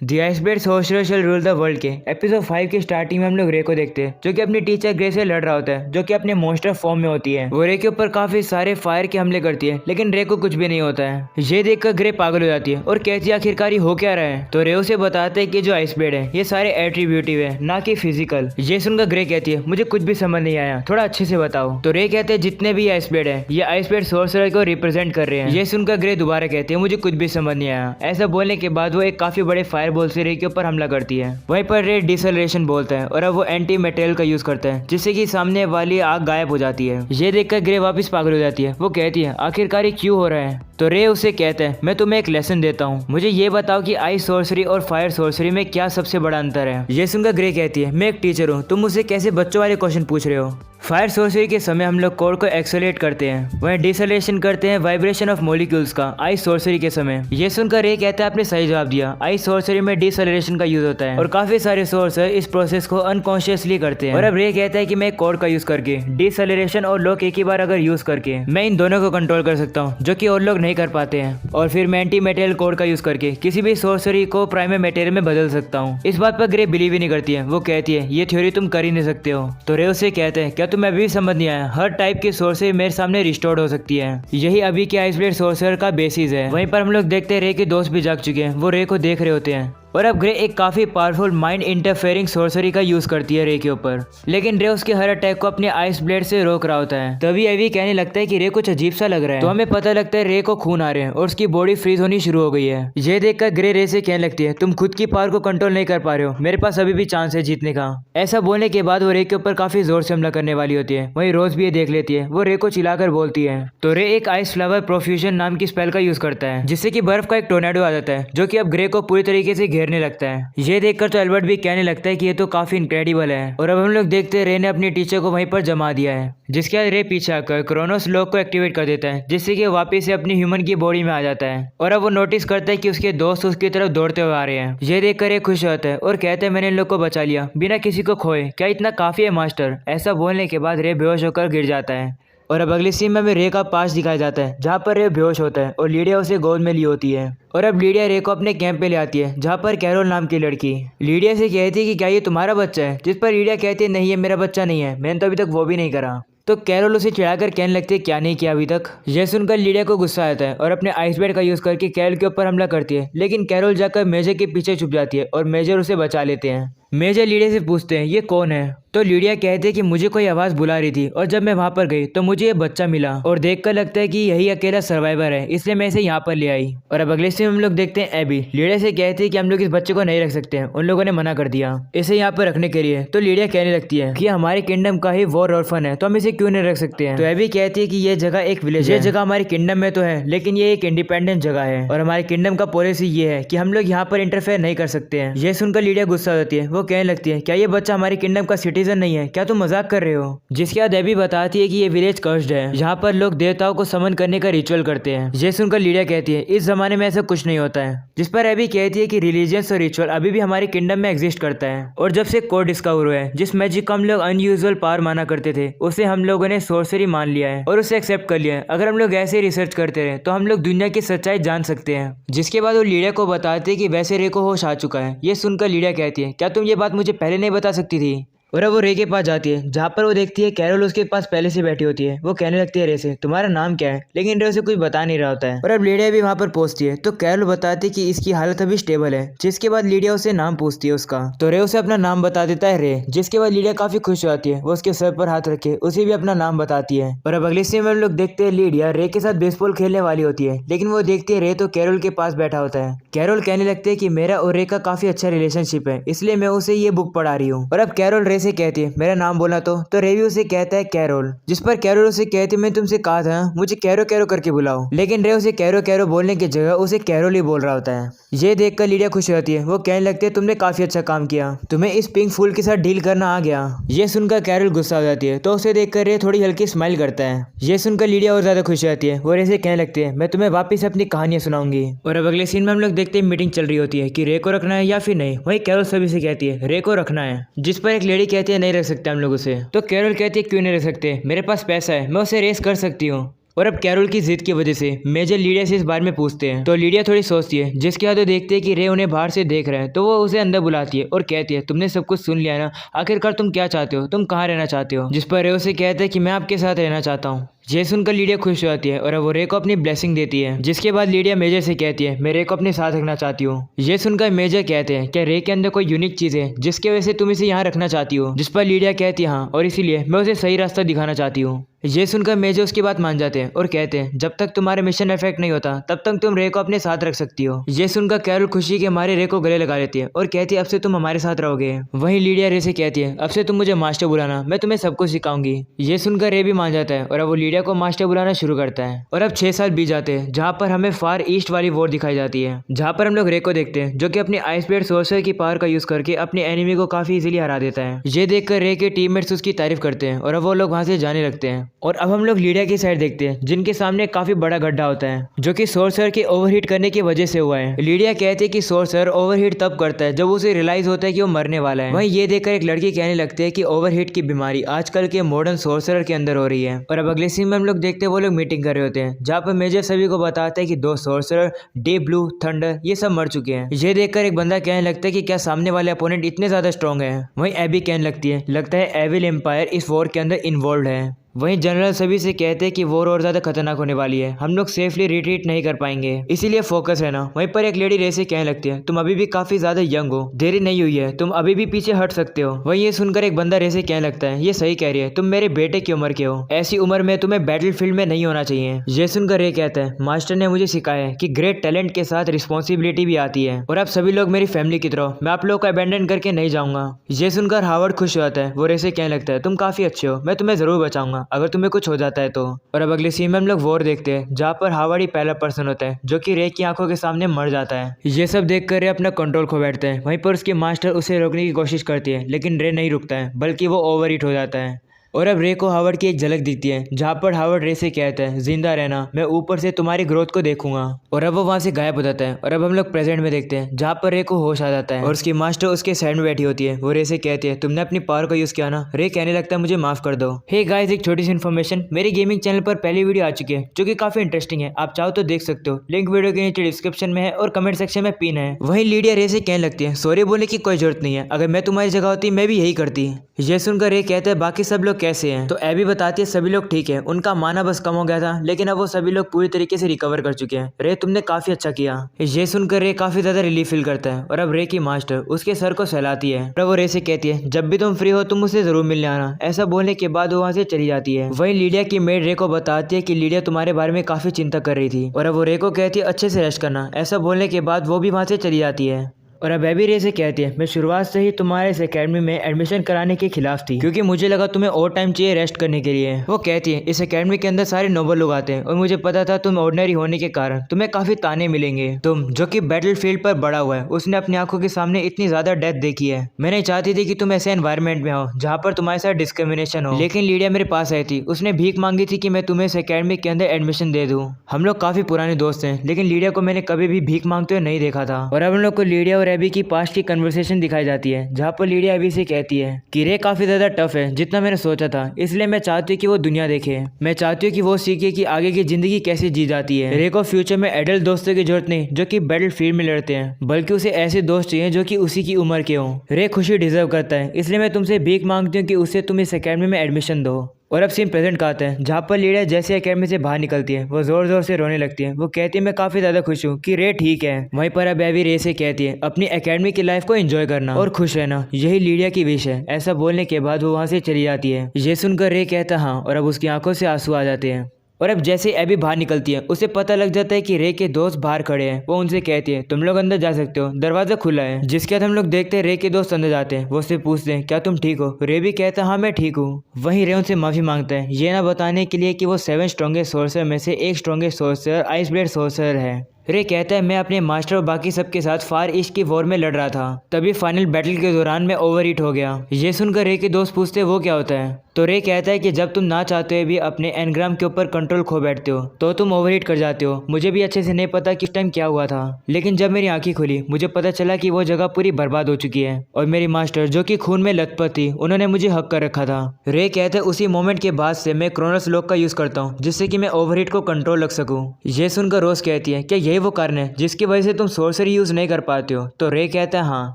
The iceberg sorcerer shall rule the world के episode 5 की starting में हम लोग रे को देखते हैं जो कि अपनी टीचर ग्रे से लड़ रहा होता है जो कि अपने मॉन्स्टर फॉर्म में होती है। वो रे के ऊपर काफी सारे फायर के हमले करती है लेकिन रे को कुछ भी नहीं होता है। ये देखकर ग्रे पागल हो जाती है और कहती है आखिरकार हो क्या रहा है। तो रे उसे बताते हैं कि जो आइसबर्ग है ये सारे एट्रीब्यूटिव है ना कि फिजिकल। ये सुनकर ग्रे कहती है मुझे कुछ भी समझ नहीं आया, थोड़ा अच्छे से बताओ। तो रे कहते हैं जितने भी आइसबर्ग है ये आइसबर्ग सोर्सरर को रिप्रेजेंट कर रहे हैं। ये सुनकर ग्रे दोबारा कहते हैं मुझे कुछ भी समझ नहीं आया। ऐसा बोलने के बाद वो एक काफी बड़े फायर बॉल से रे के ऊपर हमला करती है। वहीं पर रे डिसेलरेशन बोलता है और अब वो एंटी मटेरियल का यूज करता है जिससे कि सामने वाली आग गायब हो जाती है। ये देखकर ग्रे वापस पागल हो जाती है। वो कहती है आखिरकार ये क्यों हो रहा है। तो रे उसे कहता है मैं तुम्हें एक लेसन देता हूँ, मुझे ये बताओ कि आइस सोर्सरी और फायर सोर्सरी में क्या सबसे बड़ा अंतर है। ये सुनकर ग्रे कहती है मैं एक टीचर हूँ, तुम मुझसे कैसे बच्चों वाले क्वेश्चन पूछ रहे हो। फायर सोर्सरी के समय हम लोग कोर को एक्सेलरेट करते हैं, वहीं डिसेलेशन करते हैं वाइब्रेशन ऑफ मॉलिक्यूल्स का आइस सोर्सरी के समय। ये सुनकर रे कहता है आपने सही जवाब दिया, आइस सोर्सरी में डिसेलेशन का यूज होता है और काफी सारे सोर्सर इस प्रोसेस को अनकॉन्शियसली करते हैं। और अब रे कहता है कि मैं कोर का यूज करके डिसेलेशन और लॉक एक ही बार अगर यूज करके मैं इन दोनों को कंट्रोल कर सकता हूँ जो कि और लोग नहीं कर पाते हैं। और फिर मैं एंटी मटेरियल कोर का यूज करके किसी भी सोर्सरी को प्राइमरी मटेरियल में बदल सकता हूँ। इस बात पर ग्रे बिलीव ही नहीं करती है। वो कहती है ये थ्योरी तुम कर ही नहीं सकते हो। तो रे उसे कहते हैं क्या तुम्हें अभी समझ नहीं आया, हर टाइप की सोर्सरी मेरे सामने रिस्टोर्ड हो सकती है, यही अभी के आइसबर्ग सोर्सरर का बेसिस है। वहीं पर हम लोग देखते हैं रे के दोस्त भी जाग चुके हैं, वो रे को देख रहे होते हैं। और अब ग्रे एक काफी पावरफुल माइंड इंटरफेयरिंग सोर्सरी का यूज करती है रे के ऊपर, लेकिन रे उसके हर अटैक को अपने आइस ब्लेड से रोक रहा होता है। तभी एवी कहने लगता है कि रे कुछ अजीब सा लग रहा है। तो हमें पता लगता है रे को खून आ रहे हैं और उसकी बॉडी फ्रीज होनी शुरू हो गई है। ये देखकर ग्रे रे से कहने लगती है तुम खुद की पावर को कंट्रोल नहीं कर पा रहे हो, मेरे पास अभी भी चांस है जीतने का। ऐसा बोलने के बाद वो रे के ऊपर काफी जोर से हमला करने वाली होती है। वहीं रोज भी ये देख लेती है, वो रे को चिल्लाकर बोलती है। तो रे एक आइस फ्लावर प्रोफ्यूजन नाम की स्पेल का यूज करता है जिससे कि बर्फ का एक टोर्नेडो आ जाता है जो कि अब ग्रे को पूरी तरीके से घेरने लगता है। ये देखकर तो एल्बर्ट भी कहने लगता है कि ये तो काफी इनक्रेडिबल है। और अब हम लोग देखते हैं रे ने अपनी टीचर को वहीं पर जमा दिया है, जिसके बाद रे पीछे आकर क्रोनोस लॉक को एक्टिवेट कर देता है जिससे कि वापस से अपनी ह्यूमन की बॉडी में आ जाता है। और अब वो नोटिस करता है कि उसके दोस्त उसकी तरफ दौड़ते हुए आ रहे हैं। ये देखकर रे खुश होता है और कहते हैं मैंने इन लोग को बचा लिया बिना किसी को खोए, क्या इतना काफी है मास्टर। ऐसा बोलने के बाद रे बेहोश होकर गिर जाता है। और अब अगली सीन में हमें रे का पास दिखाया जाता है जहाँ पर रे बेहोश होता है और लीडिया उसे गोद में ली होती है। और अब लीडिया रे को अपने कैंप पे ले आती है जहाँ पर कैरोल नाम की लड़की लीडिया से कहती है कि क्या ये तुम्हारा बच्चा है, जिस पर लीडिया कहती है नहीं ये मेरा बच्चा नहीं है, मैंने तो अभी तक वो भी नहीं करा। तो कैरोल उसे चिढ़ाकर कहने लगती है क्या नहीं किया अभी तक। यह सुनकर लीडिया को गुस्सा आता है और अपने आइसबर्ग का यूज करके कैरोल के ऊपर हमला करती है, लेकिन कैरोल जाकर मेजर के पीछे छुप जाती है और मेजर उसे बचा लेते हैं। मेजर लीडिया से पूछते हैं ये कौन है। तो लीडिया कहते हैं कि मुझे कोई आवाज बुला रही थी और जब मैं वहां पर गई तो मुझे ये बच्चा मिला और देखकर लगता है कि यही अकेला सर्वाइवर है, इसलिए मैं इसे यहाँ पर ले आई। और अब अगले सीन में हम लोग देखते हैं एबी लीडिया से कहती है कि हम लोग इस बच्चे को नहीं रख सकते हैं, उन लोगों ने मना कर दिया इसे यहाँ पर रखने के लिए। तो लीडिया कहने लगती है कि हमारे किंगडम का ही वॉर ऑर्फन है तो हम इसे क्यों नहीं रख सकते हैं। तो एबी कहती है कि ये जगह एक विलेज है, ये जगह हमारे किंगडम में तो है लेकिन ये एक इंडिपेंडेंट जगह है और हमारे किंगडम का पॉलिसी ये है कि हम लोग यहाँ पर इंटरफेयर नहीं कर सकते हैं। ये सुनकर लीडिया गुस्सा हो जाती है, वो कहने लगती है क्या ये बच्चा हमारे किंगडम का सिटीजन नहीं है, क्या तुम मजाक कर रहे हो। जिसके बाद एबी बताती है कि ये विलेज कर्स्ड है, यहाँ पर लोग देवताओं को समन करने का रिचुअल करते हैं। ये सुनकर लीडिया कहती है इस जमाने में ऐसा कुछ नहीं होता है। जिस पर एबी कहती है कि रिलीजियस और रिचुअल अभी भी हमारे किंगडम में एग्जिस्ट करता है और जब से कोड डिस्कवर हुआ है जिस मैजिक को हम लोग अनयूजुअल पावर माना करते थे उसे हम लोगों ने सोर्सरी मान लिया है और उसे एक्सेप्ट कर लिया है। अगर हम लोग ऐसे रिसर्च करते रहे तो हम लोग दुनिया की सच्चाई जान सकते हैं। जिसके बाद वो लीडिया को बताते हैं कि वैसे रे को होश आ चुका है। ये सुनकर लीडिया कहती है क्या तुम ये बात मुझे पहले नहीं बता सकती थी। और अब वो रे के पास जाती है जहाँ पर वो देखती है कैरोल उसके पास पहले से बैठी होती है। वो कहने लगती है रे से तुम्हारा नाम क्या है, लेकिन रे उसे कुछ बता नहीं रहा होता है। और अब लीडिया भी वहाँ पर पहुंचती है तो कैरोल बताती है कि इसकी हालत अभी स्टेबल है। जिसके बाद लीडिया उसे नाम पूछती है उसका, तो रे उसे अपना नाम बता देता है रे। जिसके बाद लीडिया काफी खुश हो जाती है, वो उसके सर पर हाथ रखे उसे भी अपना नाम बताती है। और अब अगले सीन में हम लोग देखते हैं लीडिया रे के साथ बेसबॉल खेलने वाली होती है, लेकिन वो देखती है रे तो कैरोल के पास बैठा होता है। कैरोल कहने लगते है कि मेरा और रे का काफी अच्छा रिलेशनशिप है इसलिए मैं उसे ये बुक पढ़ा रही हूँ। और अब कैरोल रे से कहती है मेरा नाम बोला तो रे भी उसे कहता है कैरोल। जिस पर कैरोल उसे कहती मैं तुमसे कहा था मुझे कैरो कैरो करके बुलाओ, लेकिन रे उसे कैरो कैरो बोलने की जगह उसे कैरोल ही बोल रहा होता है। ये देखकर लीडिया खुश हो जाती है, वो कहने लगती है तुमने काफी अच्छा काम किया, तुम्हें इस पिंक फूल के साथ डील करना आ गया। ये सुनकर कैरोल गुस्सा हो जाती है तो उसे देखकर रे थोड़ी हल्की स्माइल करता है। ये सुनकर लीडिया और ज्यादा खुश हो जाती है, वो रे से कहने लगती है मैं तुम्हें वापस अपनी कहानियां सुनाऊंगी। और अब अगले सीन में हम लोग देखते हैं मीटिंग चल रही होती है कि रे को रखना है या फिर नहीं। वही कैरोल सभी से कहती है रे को रखना है, जिस पर एक लेडी कहती है नहीं रख सकते हम लोग उसे। तो कैरोल कहती है क्यों नहीं रख सकते, मेरे पास पैसा है, मैं उसे रेस कर सकती हूँ। और अब कैरोल की जिद की वजह से मेजर लीडिया से इस बारे में पूछते हैं तो लीडिया थोड़ी सोचती है, जिसके बाद वो देखते हैं कि रे उन्हें बाहर से देख रहे हैं तो वो उसे अंदर बुलाती है और कहती है तुमने सब कुछ सुन लिया ना, आखिरकार तुम क्या चाहते हो, तुम कहाँ रहना चाहते हो। जिस पर रे उसे कहता है कि मैं आपके साथ रहना चाहता हूँ। ये सुनकर लीडिया खुश हो जाती है और अब वो रे को अपनी ब्लेसिंग देती है, जिसके बाद लीडिया मेजर से कहती है मैं रे को अपने साथ रखना चाहती हूँ। ये सुनकर मेजर कहते हैं क्या रे के अंदर कोई यूनिक चीज है जिसकी वजह से तुम इसे यहाँ रखना चाहती हो। जिस पर लीडिया कहती है हाँ, और इसीलिए मैं उसे सही रास्ता दिखाना चाहती हूँ। ये सुनकर मेजर उसकी बात मान जाते हैं और कहते हैं जब तक तुम्हारा मिशन इफेक्ट नहीं होता तब तक तुम रे को अपने साथ रख सकती हो। ये सुनकर कैरोल खुशी के मारे रे को गले लगा लेती है और कहती है अब से तुम हमारे साथ रहोगे। वहीं लीडिया रे से कहती है अब से तुम मुझे मास्टर बुलाना, मैं तुम्हें सब कुछ सिखाऊंगी। ये सुनकर रे भी मान जाता है और अब वो लीडिया को मास्टर बुलाना शुरू करता है। और अब 6 साल बीत जाते हैं जहाँ पर हमें फार ईस्ट वाली वॉर दिखाई जाती है, जहाँ पर हम लोग रे को देखते हैं जो कि अपनी आइस ब्लेड सोर्सर की पावर का यूज करके अपने एनिमी को काफी इजीली हरा देता है। ये देखकर रे के टीममेट्स उसकी तारीफ करते हैं और अब वो लोग वहाँ से जाने लगते हैं। और अब हम लोग लीडिया की साइड देखते हैं जिनके सामने काफी बड़ा गड्ढा होता है जो कि सोर्सर के ओवरहीट करने की वजह से हुआ है। लीडिया कहते हैं कि सोर्सर ओवरहीट तब करता है जब उसे रियलाइज होता है कि वो मरने वाला है। वहीं ये देखकर एक लड़की कहने लगती है कि ओवरहीट की बीमारी आजकल के मॉडर्न सोर्सर के अंदर हो रही है। और अब अगले सीन में हम लोग देखते हैं वो लोग मीटिंग कर रहे होते हैं जहाँ पर मेजर सभी को बताता है कि 2 सोर्सर डीप ब्लू, थंडर ये सब मर चुके हैं। ये देखकर एक बंदा कहने लगता है कि क्या सामने वाले अपोनेंट इतने ज्यादा स्ट्रॉन्ग है। वहीं एबी कहने लगती है लगता है एविल एम्पायर इस वॉर के अंदर इन्वॉल्व है। वहीं जनरल सभी से कहते हैं कि वॉर और ज्यादा खतरनाक होने वाली है, हम लोग सेफली रिट्रीट नहीं कर पाएंगे, इसीलिए फोकस रहना। वहीं पर एक लेडी रे से कहने लगती है तुम अभी भी काफी ज्यादा यंग हो, देरी नहीं हुई है, तुम अभी भी पीछे हट सकते हो। वहीं ये सुनकर एक बंदा रे से कहने लगता है ये सही कह रही है, तुम मेरे बेटे की उम्र के हो, ऐसी उम्र में तुम्हें बैटलफील्ड में नहीं होना चाहिए। ये सुनकर रे कहता है मास्टर ने मुझे सिखाया है कि ग्रेट टैलेंट के साथ रिस्पॉन्सिबिलिटी भी आती है और आप सभी लोग मेरी फैमिली की तरह, मैं आप लोग को अबेंडन करके नहीं जाऊंगा। ये सुनकर हावर्ड खुश हो जाता है, वो रे से कहने लगता है तुम काफी अच्छे हो, मैं तुम्हें जरूर बचाऊंगा अगर तुम्हें कुछ हो जाता है तो। और अब अगले सीन में हम लोग वॉर देखते हैं जहाँ पर हावर्ड ही पहला पर्सन होता है जो कि रे की आंखों के सामने मर जाता है। ये सब देखकर रे अपना कंट्रोल खो बैठता है। वहीं पर उसके मास्टर उसे रोकने की कोशिश करती है लेकिन रे नहीं रुकता है बल्कि वो ओवरहीट हो जाता है। और अब रे को हावर्ड की एक झलक दिखती है जहाँ पर हावर्ड रे से कहता है जिंदा रहना, मैं ऊपर से तुम्हारी ग्रोथ को देखूंगा। और अब वो वहाँ से गायब हो जाता है। और अब हम लोग प्रेजेंट में देखते हैं जहाँ पर रे को होश आ जाता है और उसकी मास्टर उसके साइड में बैठी होती है। वो रे से कहती है तुमने अपनी पावर का यूज किया ना। रे कहने लगता है मुझे माफ कर दो। हे गाइस, एक छोटी सी इन्फॉर्मेशन, मेरी गेमिंग चैनल पर पहली वीडियो आ चुकी है जो कि काफी इंटरेस्टिंग है, आप चाहो तो देख सकते हो, लिंक वीडियो के नीचे डिस्क्रिप्शन में है और कमेंट सेक्शन में पिन है। वहीं लीडिया रे से कहने लगती है सॉरी बोलने की कोई जरूरत नहीं है, अगर मैं तुम्हारी जगह होती मैं भी यही करती। ये सुनकर रे कहते हैं बाकी सब लोग कैसे हैं, तो एबी बताती है सभी लोग ठीक है, उनका माना बस कम हो गया था लेकिन अब वो सभी लोग पूरी तरीके से रिकवर कर चुके हैं। रे तुमने काफी अच्छा किया। ये सुनकर रे काफी ज्यादा रिलीफ फील करता है और अब रे की मास्टर उसके सर को सहलाती है और वो रे से कहती है जब भी तुम फ्री हो तुम मुझसे जरूर मिलने आना। ऐसा बोलने के बाद वो वहाँ से चली जाती है। वहीं लीडिया की मेड रे को बताती है कि लीडिया तुम्हारे बारे में काफी चिंता कर रही थी और अब वो रे को कहती है अच्छे से रेस्ट करना। ऐसा बोलने के बाद वो भी वहाँ से चली जाती है। और अब एबी रे से कहती है मैं शुरुआत से ही तुम्हारे इस एकेडमी में एडमिशन कराने के खिलाफ थी क्योंकि मुझे लगा तुम्हें और टाइम चाहिए रेस्ट करने के लिए। वो कहती है इस एकेडमी के अंदर सारे नोबल लोग आते हैं और मुझे पता था तुम ऑर्डिनरी होने के कारण तुम्हें काफी ताने मिलेंगे। तुम जो कि बैटलफील्ड पर बड़ा हुआ है, उसने अपनी आंखों के सामने इतनी ज्यादा डेथ देखी है। मैं नहीं चाहती थी कि तुम ऐसे एनवायरमेंट में हो जहाँ पर तुम्हारे साथ डिस्क्रिमिनेशन हो, लेकिन लीडिया मेरे पास आई थी, उसने भीख मांगी थी कि मैं तुम्हें इस एकेडमी के अंदर एडमिशन दे दूँ। हम लोग काफी पुराने दोस्त हैं लेकिन लीडिया को मैंने कभी भी भीख मांगते हुए नहीं देखा था। और अब हम लोग को लीडिया और एबी की पास्ट की कन्वर्सेशन दिखाई जाती है जहाँ पर लीडिया एबी से कहती है कि रे काफी ज्यादा टफ है जितना मैंने सोचा था, इसलिए मैं चाहती हूँ कि वो दुनिया देखे, मैं चाहती हूँ कि वो सीखे कि आगे की जिंदगी कैसे जी जाती है। रे को फ्यूचर में एडल्ट दोस्तों की जरूरत नहीं जो कि बैटल फील्ड में लड़ते हैं, बल्कि उसे ऐसे दोस्त चाहिए जो कि उसी की उम्र के हों। रे खुशी डिजर्व करता है, इसलिए मैं तुमसे भीख मांगती हूँ कि उसे तुम इस एकेडमी में एडमिशन दो। और अब सीन प्रेजेंट का आता है जहाँ पर लीडिया जैसे एकेडमी से बाहर निकलती है वो जोर जोर से रोने लगती है। वो कहती है मैं काफी ज्यादा खुश हूँ कि रे ठीक है। वहीं पर अब एबी रे से कहती है अपनी एकेडमी की लाइफ को एंजॉय करना और खुश रहना, यही लीडिया की विश है। ऐसा बोलने के बाद वो वहाँ से चली जाती है। ये सुनकर रे कहता हाँ और अब उसकी आंखों से आंसू आ जाते हैं। और अब जैसे एबी बाहर निकलती है उसे पता लग जाता है कि रे के दोस्त बाहर खड़े हैं। वो उनसे कहती है तुम लोग अंदर जा सकते हो, दरवाजा खुला है। जिसके बाद हम लोग देखते हैं रे के दोस्त अंदर जाते हैं। वो उससे पूछते हैं क्या तुम ठीक हो। रे भी कहता है हाँ मैं ठीक हूँ। वहीं रे उनसे माफी मांगता है ये ना बताने के लिए कि वो 7 स्ट्रॉन्गेस्ट सोर्सर में से एक strongest sorcerer ice blade sorcerer है। रे कहता है मैं अपने मास्टर और बाकी सबके साथ फार ईस्ट की वॉर में लड़ रहा था, तभी फाइनल बैटल के दौरान मैं ओवरहीट हो गया। ये सुनकर रे के दोस्त पूछते वो क्या होता है। तो रे कहता है कि जब तुम ना चाहते हुए भी अपने एनग्राम के ऊपर कंट्रोल खो बैठते हो तो तुम ओवरहीट कर जाते हो। मुझे भी अच्छे से नहीं पता कि उस टाइम क्या हुआ था, लेकिन जब मेरी आंखें खुली मुझे पता चला कि वो जगह पूरी बर्बाद हो चुकी है और मेरी मास्टर जो कि खून में लथपथ थी उन्होंने मुझे हक कर रखा था। रे कहते हैं उसी मोमेंट के बाद से मैं क्रोनोस लॉक का यूज करता हूँ जिससे कि मैं ओवरहीट को कंट्रोल रख सकूँ। ये सुनकर रोज कहती है क्या यही वो कारण है जिसकी वजह से तुम सोर्सरी यूज नहीं कर पाते हो? तो रे कहता है हाँ।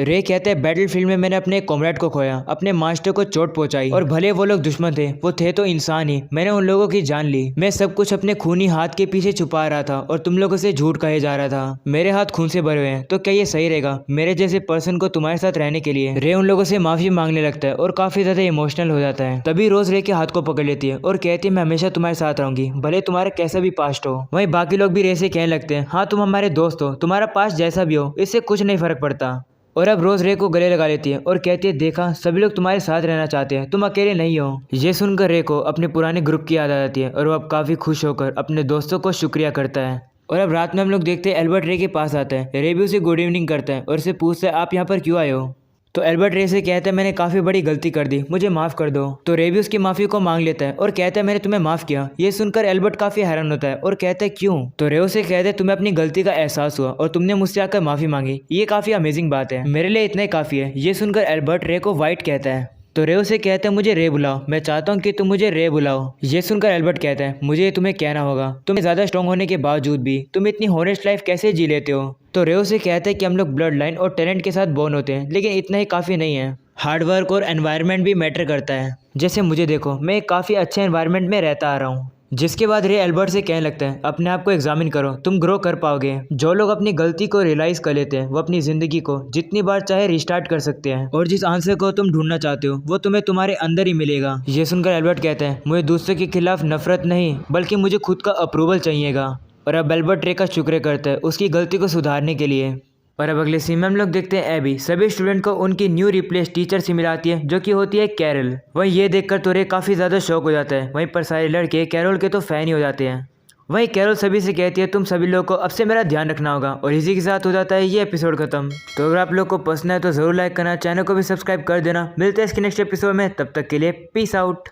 रे कहते हैं बैटल फील्ड में मैंने अपने कॉमरेड को खोया, अपने मास्टर को चोट पहुंचाई और भले वो लोग दुश्मन थे वो थे तो इंसान ही। मैंने उन लोगों की जान ली। मैं सब कुछ अपने खूनी हाथ के पीछे छुपा रहा था और तुम लोगों से झूठ कहे जा रहा था। मेरे हाथ खून से भरे हुए हैं तो क्या ये सही रहेगा मेरे जैसे पर्सन को तुम्हारे साथ रहने के लिए? रे उन लोगों से माफी मांगने लगता है और काफी ज्यादा इमोशनल हो जाता है। तभी रोज रे के हाथ को पकड़ लेती है और कहती है मैं हमेशा तुम्हारे साथ रहूंगी भले तुम्हारा कैसा भी पास्ट हो। वहीं बाकी लोग भी रे से कहने लगते हैं हाँ तुम हमारे दोस्त हो, तुम्हारा पास्ट जैसा भी हो इससे कुछ नहीं फर्क पड़ता। और अब रोज रे को गले लगा लेती है और कहती है देखा सभी लोग तुम्हारे साथ रहना चाहते हैं, तुम अकेले नहीं हो। ये सुनकर रे को अपने पुराने ग्रुप की याद आ जाती है और वो अब काफी खुश होकर अपने दोस्तों को शुक्रिया करता है। और अब रात में हम लोग देखते हैं एल्बर्ट रे के पास आता है। रे भी उसे गुड इवनिंग करता है और उसे पूछता है आप यहाँ पर क्यों आए हो? तो एल्बर्ट रे से कहता है मैंने काफ़ी बड़ी गलती कर दी, मुझे माफ़ कर दो। तो रे भी उसकी माफ़ी को मांग लेता है और कहता है मैंने तुम्हें माफ़ किया। ये सुनकर एल्बर्ट काफ़ी हैरान होता है और कहता है क्यों? तो रे उसे कहता है तुम्हें अपनी गलती का एहसास हुआ और तुमने मुझसे आकर माफ़ी मांगी, ये काफ़ी अमेजिंग बात है, मेरे लिए इतना ही काफ़ी है। ये सुनकर एल्बर्ट रे को वाइट कहता है। तो रे उसे कहता है मुझे रे बुलाओ, मैं चाहता हूँ कि तुम मुझे रे बुलाओ। ये सुनकर एल्बर्ट कहता है मुझे तुम्हें कहना होगा, तुम ज़्यादा स्ट्रॉन्ग होने के बावजूद भी तुम इतनी हॉनेस्ट लाइफ कैसे जी लेते हो? तो रे उसे कहता है कि हम लोग ब्लड लाइन और टैलेंट के साथ बोर्न होते हैं लेकिन इतना ही काफ़ी नहीं है, हार्ड वर्क और एनवायरनमेंट भी मैटर करता है। जैसे मुझे देखो मैं एक काफ़ी अच्छे एनवायरनमेंट में रहता आ रहा हूँ। जिसके बाद रे एल्बर्ट से कहने लगता है अपने आप को एग्जामिन करो, तुम ग्रो कर पाओगे। जो लोग अपनी गलती को रियलाइज कर लेते हैं वो अपनी ज़िंदगी को जितनी बार चाहे रिस्टार्ट कर सकते हैं और जिस आंसर को तुम ढूंढना चाहते हो वो तुम्हें तुम्हारे अंदर ही मिलेगा। ये सुनकर एल्बर्ट कहते हैं मुझे दूसरे के खिलाफ नफरत नहीं बल्कि मुझे खुद का अप्रूवल चाहिएगा। और अब एल्बर्ट रे का शुक्र करता है उसकी गलती को सुधारने के लिए। और अब अगले सीन में हम लोग देखते हैं एबी सभी स्टूडेंट को उनकी न्यू रिप्लेस टीचर से मिलाती है जो कि होती है कैरल। वहीं ये देखकर तो रे काफ़ी ज़्यादा शौक हो जाता है। वहीं पर सारे लड़के कैरल के तो फैन ही हो जाते हैं। वहीं कैरल सभी से कहती है तुम सभी लोगों को अब से मेरा ध्यान रखना होगा और इसी के साथ हो जाता है ये एपिसोड खत्म। तो अगर आप लोग को पसंद है तो ज़रूर लाइक करना, चैनल को भी सब्सक्राइब कर देना। मिलते हैं इसके नेक्स्ट एपिसोड में, तब तक के लिए पीस आउट।